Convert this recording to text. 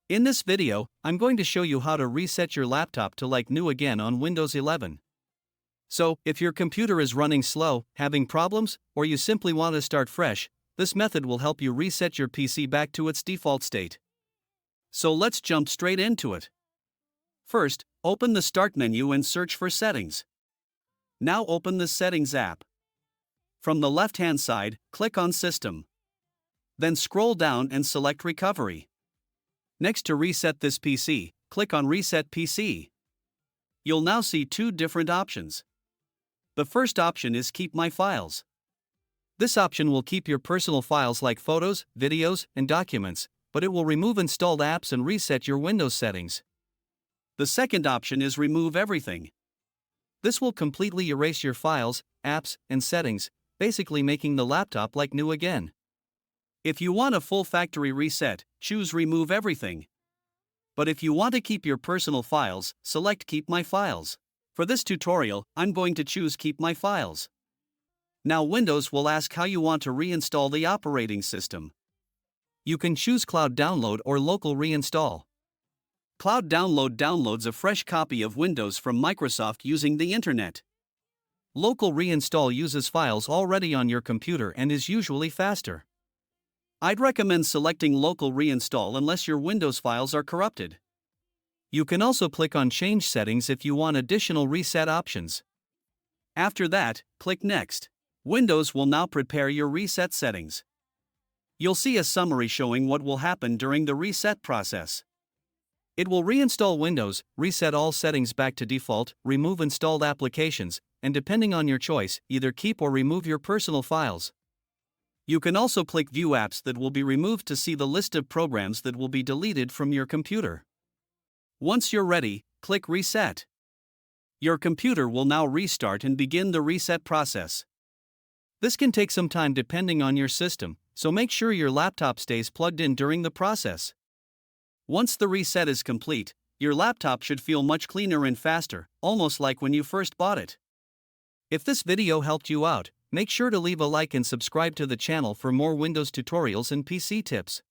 In this video, I'm going to show you how to reset your laptop to like new again on Windows 11. So, if your computer is running slow, having problems, or you simply want to start fresh, this method will help you reset your PC back to its default state. So let's jump straight into it. First, open the Start menu and search for Settings. Now open the Settings app. From the left-hand side, click on System. Then scroll down and select Recovery. Next to reset this PC, click on Reset PC. You'll now see two different options. The first option is Keep My Files. This option will keep your personal files like photos, videos, and documents, but it will remove installed apps and reset your Windows settings. The second option is Remove Everything. This will completely erase your files, apps, and settings, basically making the laptop like new again. If you want a full factory reset, choose Remove Everything. But if you want to keep your personal files, select Keep My Files. For this tutorial, I'm going to choose Keep My Files. Now Windows will ask how you want to reinstall the operating system. You can choose Cloud Download or Local Reinstall. Cloud Download downloads a fresh copy of Windows from Microsoft using the internet. Local Reinstall uses files already on your computer and is usually faster. I'd recommend selecting Local Reinstall unless your Windows files are corrupted. You can also click on Change Settings if you want additional reset options. After that, click Next. Windows will now prepare your reset settings. You'll see a summary showing what will happen during the reset process. It will reinstall Windows, reset all settings back to default, remove installed applications, and depending on your choice, either keep or remove your personal files. You can also click View Apps that will be removed to see the list of programs that will be deleted from your computer. Once you're ready, click Reset. Your computer will now restart and begin the reset process. This can take some time depending on your system, so make sure your laptop stays plugged in during the process. Once the reset is complete, your laptop should feel much cleaner and faster, almost like when you first bought it. If this video helped you out, make sure to leave a like and subscribe to the channel for more Windows tutorials and PC tips.